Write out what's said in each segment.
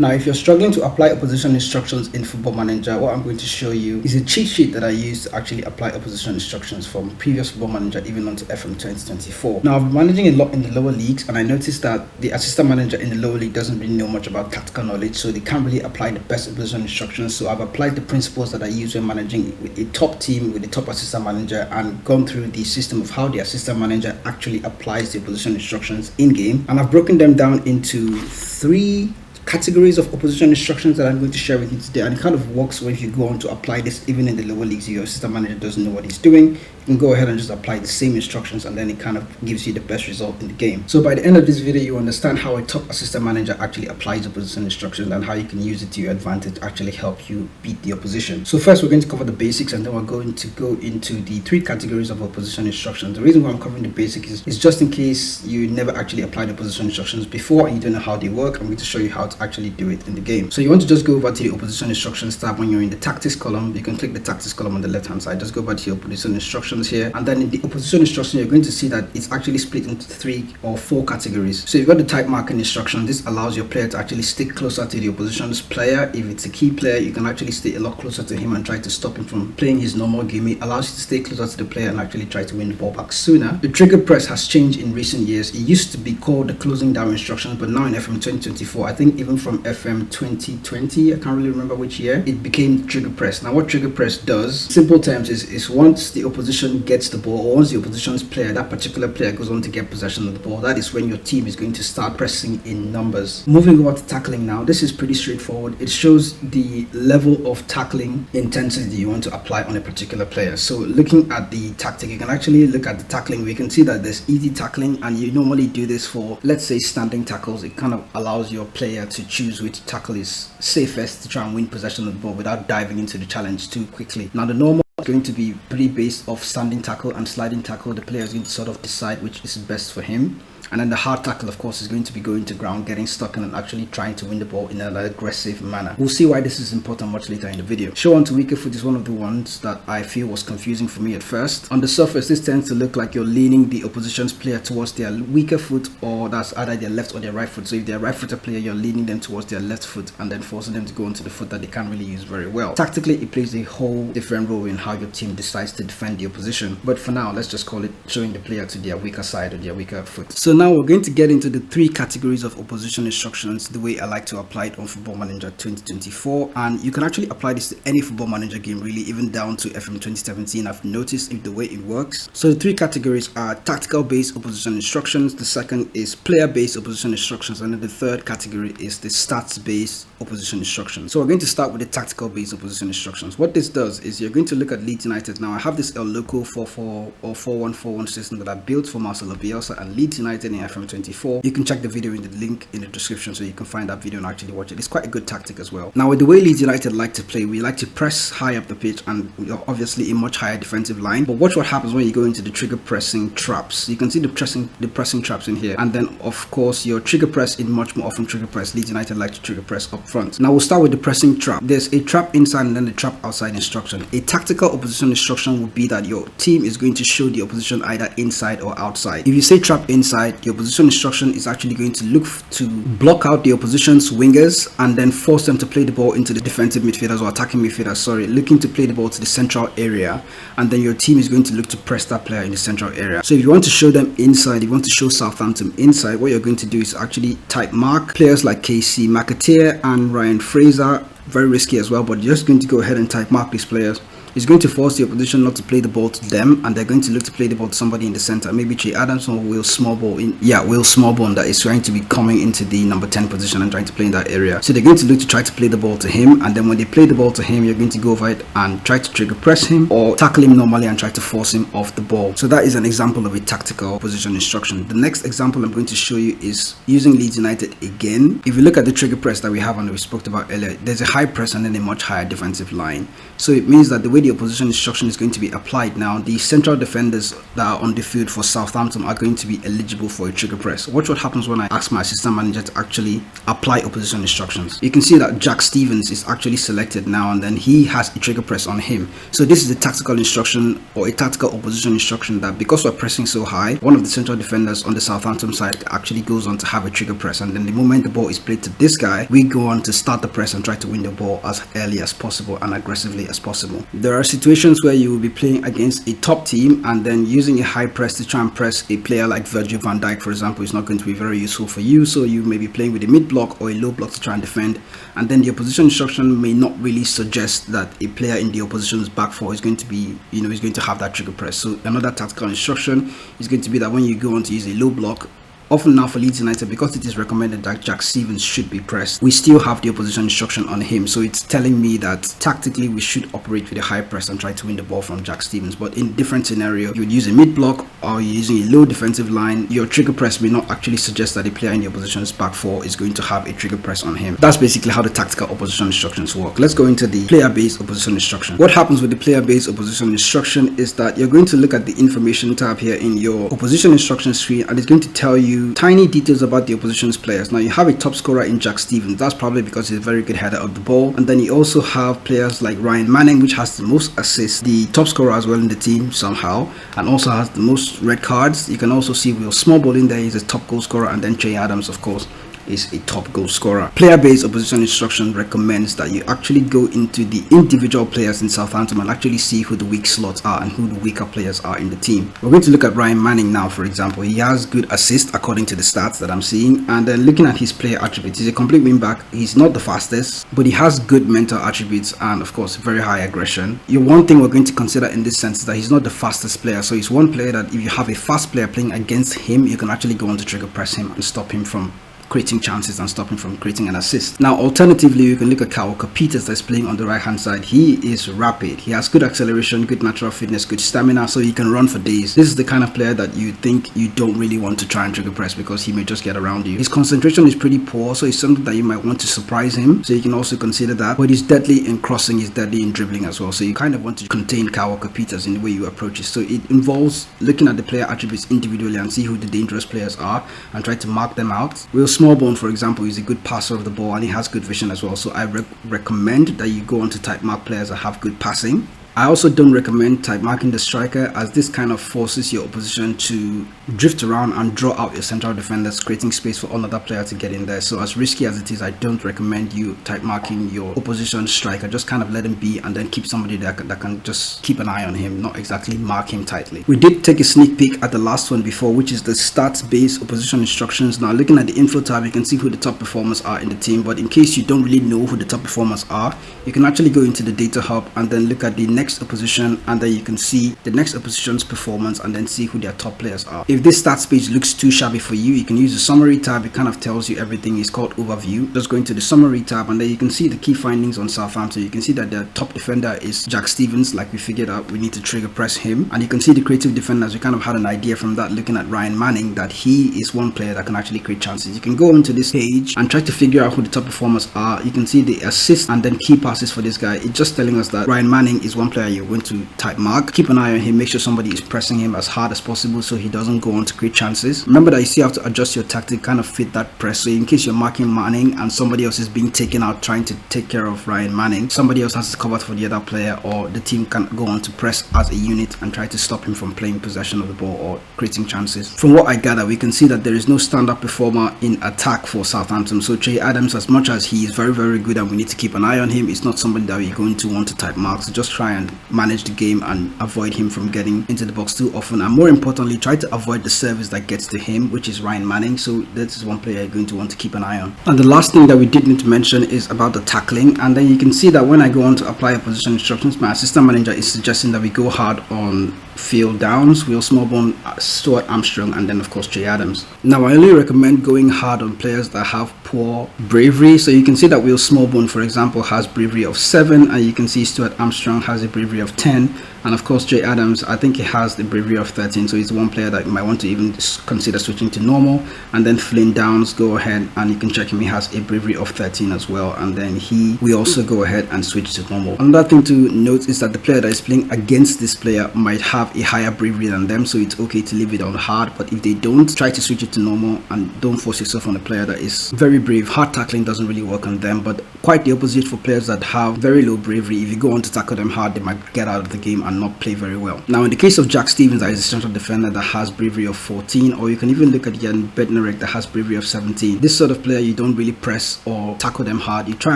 Now, if you're struggling to apply opposition instructions in Football Manager, what I'm going to show you is a cheat sheet that I use to actually apply opposition instructions from previous Football Manager even onto FM2024. Now, I've been managing a lot in the lower leagues, and I noticed that the assistant manager in the lower league doesn't really know much about tactical knowledge, so they can't really apply the best opposition instructions. So I've applied the principles that I use when managing with a top team, with the top assistant manager, and gone through the system of how the assistant manager actually applies the opposition instructions in game. And I've broken them down into 3 categories of opposition instructions that I'm going to share with you today, and it kind of works when you go on to apply this even in the lower leagues. If your assistant manager doesn't know what he's doing, you can go ahead and just apply the same instructions, and then it kind of gives you the best result in the game. So by the end of this video, you understand how a top assistant manager actually applies opposition instructions and how you can use it to your advantage to actually help you beat the opposition. So first, we're going to cover the basics, and then we're going to go into the 3 categories of opposition instructions. The reason why I'm covering the basics is just in case you never actually applied opposition instructions before and you don't know how they work. I'm going to show you how to actually do it in the game. So you want to just go over to the opposition instructions tab. When you're in the tactics column, you can click the tactics column on the left hand side. Just go back to your opposition instructions here, and then in the opposition instruction, you're going to see that it's actually split into 3 or 4 categories. So you've got the type marking instruction. This allows your player to actually stick closer to the opposition's player. If it's a key player, you can actually stay a lot closer to him and try to stop him from playing his normal game. It allows you to stay closer to the player and actually try to win the ball back sooner. The trigger press has changed in recent years. It used to be called the closing down instructions, but now in FM 2024, I think even from FM 2020, I can't really remember which year, it became trigger press. Now what trigger press does, simple terms, is once the opposition gets the ball, or once the opposition's player, that particular player, goes on to get possession of the ball, that is when your team is going to start pressing in numbers. Moving over to tackling now, this is pretty straightforward. It shows the level of tackling intensity you want to apply on a particular player. So looking at the tactic, you can actually look at the tackling. We can see that there's easy tackling, and you normally do this for, let's say, standing tackles. It kind of allows your player to choose which tackle is safest to try and win possession of the ball without diving into the challenge too quickly. Now the normal is going to be pretty based off standing tackle and sliding tackle. The player is going to sort of decide which is best for him. And then the hard tackle, of course, is going to be going to ground, getting stuck in, and actually trying to win the ball in an aggressive manner. We'll see why this is important much later in the video. Show on to weaker foot is one of the ones that I feel was confusing for me at first. On the surface, this tends to look like you're leaning the opposition's player towards their weaker foot, or that's either their left or their right foot. So if they're a right-footed player, you're leaning them towards their left foot and then forcing them to go into the foot that they can't really use very well. Tactically, it plays a whole different role in how your team decides to defend the opposition. But for now, let's just call it showing the player to their weaker side or their weaker foot. So now we're going to get into the 3 categories of opposition instructions the way I like to apply it on Football Manager 2024, and you can actually apply this to any Football Manager game, really, even down to FM 2017. I've noticed the way it works. So the 3 categories are tactical based opposition instructions, the second is player based opposition instructions, and then the third category is the stats based opposition instructions. So we're going to start with the tactical based opposition instructions. What this does is you're going to look at Leeds United. Now I have this El Loco 4-4 or 4-1-4-1 system that I built for Marcelo Bielsa and Leeds United in FM 24. You can check the video in the link in the description so you can find that video and actually watch it. It's quite a good tactic as well. Now with the way Leeds United like to play, we like to press high up the pitch and obviously a much higher defensive line. But watch what happens when you go into the trigger pressing traps. You can see the pressing traps in here, and then of course your trigger press in much more often trigger press. Leeds United like to trigger press up front. Now we'll start with the pressing trap. There's a trap inside and then the trap outside instruction. A tactical opposition instruction would be that your team is going to show the opposition either inside or outside. If you say trap inside, your opposition instruction is actually going to look to block out the opposition's wingers and then force them to play the ball into the defensive midfielders or attacking midfielders, looking to play the ball to the central area, and then your team is going to look to press that player in the central area. So if you want to show them inside, you want to show Southampton inside, what you're going to do is actually type mark players like KC McAteer and Ryan Fraser. Very risky as well, but you're just going to go ahead and type mark these players. It's going to force the opposition not to play the ball to them, and they're going to look to play the ball to somebody in the center, maybe Trey Adams or Will Smallbone. Will Smallbone, that is trying to be coming into the number 10 position and trying to play in that area. So they're going to look to try to play the ball to him, and then when they play the ball to him, you're going to go over it and try to trigger press him or tackle him normally and try to force him off the ball. So that is an example of a tactical position instruction. The next example I'm going to show you is using Leeds United again. If you look at the trigger press that we have and we spoke about earlier, there's a high press and then a much higher defensive line. So it means that the way the the opposition instruction is going to be applied now, the central defenders that are on the field for Southampton are going to be eligible for a trigger press. Watch what happens when I ask my assistant manager to actually apply opposition instructions. You can see that Jack Stevens is actually selected now, and then he has a trigger press on him. So this is a tactical instruction or a tactical opposition instruction that because we're pressing so high, one of the central defenders on the Southampton side actually goes on to have a trigger press, and then the moment the ball is played to this guy, we go on to start the press and try to win the ball as early as possible and aggressively as possible. There are situations where you will be playing against a top team and then using a high press to try and press a player like Virgil van Dijk, for example, is not going to be very useful for you. So you may be playing with a mid block or a low block to try and defend, and then the opposition instruction may not really suggest that a player in the opposition's back four is going to be, is going to have that trigger press. So another tactical instruction is going to be that when you go on to use a low block, often now for Leeds United, because it is recommended that Jack Stevens should be pressed, we still have the opposition instruction on him. So it's telling me that tactically we should operate with a high press and try to win the ball from Jack Stevens. But in different scenario, you would use a mid block or you're using a low defensive line, your trigger press may not actually suggest that a player in the opposition's back four is going to have a trigger press on him. That's basically how the tactical opposition instructions work. Let's go into the player-based opposition instruction. What happens with the player-based opposition instruction is that you're going to look at the information tab here in your opposition instruction screen, and it's going to tell you tiny details about the opposition's players. Now you have a top scorer in Jack Stevens. That's probably because he's a very good header of the ball, and then you also have players like Ryan Manning, which has the most assists, the top scorer as well in the team somehow, and also has the most red cards. You can also see Will Smallball in there, he's a top goal scorer, and then Che Adams, of course, is a top goal scorer. Player-based opposition instruction recommends that you actually go into the individual players in Southampton and actually see who the weak slots are and who the weaker players are in the team. We're going to look at Ryan Manning now, for example. He has good assists according to the stats that I'm seeing, and then looking at his player attributes, he's a complete wing back. He's not the fastest, but he has good mental attributes and of course very high aggression. One thing we're going to consider in this sense is that he's not the fastest player, so he's one player that if you have a fast player playing against him, you can actually go on to trigger press him and stop him from creating chances and stopping from creating an assist. Now alternatively, you can look at Kyle Walker-Peters that's playing on the right hand side. He is rapid, he has good acceleration, good natural fitness, good stamina, so he can run for days. This is the kind of player that you think you don't really want to try and trigger press because he may just get around you. His concentration is pretty poor, so it's something that you might want to surprise him, so you can also consider that. But he's deadly in crossing, he's deadly in dribbling as well, so you kind of want to contain Kyle Walker-Peters in the way you approach it. So it involves looking at the player attributes individually and see who the dangerous players are and try to mark them out. Will Smallbone, for example, is a good passer of the ball and he has good vision as well, so I recommend that you go on to type mark players that have good passing. I also don't recommend type marking the striker, as this kind of forces your opposition to drift around and draw out your central defenders, creating space for another player to get in there. So as risky as it is, I don't recommend you type marking your opposition striker. Just kind of let him be and then keep somebody that can just keep an eye on him, not exactly mark him tightly. We did take a sneak peek at the last one before, which is the stats-based opposition instructions. Now looking at the info tab, you can see who the top performers are in the team, but in case you don't really know who the top performers are, you can actually go into the data hub and then look at the next opposition, and then you can see the next opposition's performance and then see who their top players are. If this stats page looks too shabby for you, you can use the summary tab. It kind of tells you everything. It's called overview. Just go into the summary tab and then you can see the key findings on Southampton. You can see that their top defender is Jack Stevens. Like we figured out, we need to trigger press him, and you can see the creative defenders. We kind of had an idea from that, looking at Ryan Manning, that he is one player that can actually create chances. You can go into this page and try to figure out who the top performers are. You can see the assists and then key passes for this guy. It's just telling us that Ryan Manning is one player you're going to type mark. Keep an eye on him, make sure somebody is pressing him as hard as possible so he doesn't go on to create chances. Remember that you still have to adjust your tactic, kind of fit that press. So in case you're marking Manning and somebody else is being taken out trying to take care of Ryan Manning, somebody else has to cover for the other player, or the team can go on to press as a unit and try to stop him from playing possession of the ball or creating chances. From what I gather, we can see that there is no standard performer in attack for Southampton. So Che Adams, as much as he is very, very good and we need to keep an eye on him, it's not somebody that we're going to want to type mark. So just try and manage the game and avoid him from getting into the box too often, and more importantly, try to avoid the service that gets to him, which is Ryan Manning. So this is one player you're going to want to keep an eye on. And the last thing that we did need to mention is about the tackling, and then you can see that when I go on to apply opposition instructions, my assistant manager is suggesting that we go hard on Phil Downs, Will Smallbone, Stuart Armstrong, and then of course Che Adams. Now I only recommend going hard on players that have poor bravery. So you can see that Will Smallbone, for example, has bravery of 7, and you can see Stuart Armstrong has a bravery of 10, And of course, Jay Adams, I think he has the bravery of 13, so he's one player that you might want to even consider switching to normal. And then Flynn Downs, go ahead and you can check him. He has a bravery of 13 as well, and then we also go ahead and switch to normal. Another thing to note is that the player that is playing against this player might have a higher bravery than them, so it's okay to leave it on hard. But if they don't, try to switch it to normal and don't force yourself on a player that is very brave. Hard tackling doesn't really work on them, but quite the opposite for players that have very low bravery. If you go on to tackle them hard, they might get out of the game and not play very well. Now in the case of Jack Stevens, that is a central defender that has bravery of 14, or you can even look at Jan Bednarek that has bravery of 17. This sort of player, you don't really press or tackle them hard. You try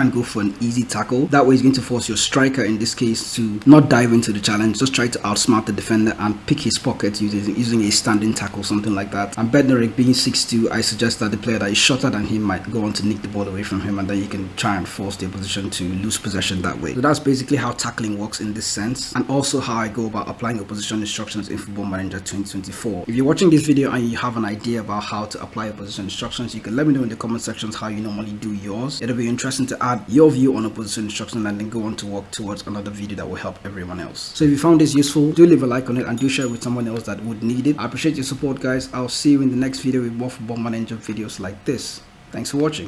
and go for an easy tackle. That way it's going to force your striker in this case to not dive into the challenge, just try to outsmart the defender and pick his pocket using a standing tackle, something like that. And Bednarek being 6'2", I suggest that the player that is shorter than him might go on to nick the ball away from him, and then you can try and force the opposition to lose possession that way. So that's basically how tackling works in this sense, and also how I go about applying opposition instructions in Football Manager 2024. If you're watching this video and you have an idea about how to apply opposition instructions, you can let me know in the comment sections how you normally do yours. It'll be interesting to add your view on opposition instruction and then go on to work towards another video that will help everyone else. So if you found this useful, do leave a like on it and do share with someone else that would need it. I appreciate your support, guys. I'll see you in the next video with more Football Manager videos like this. Thanks for watching.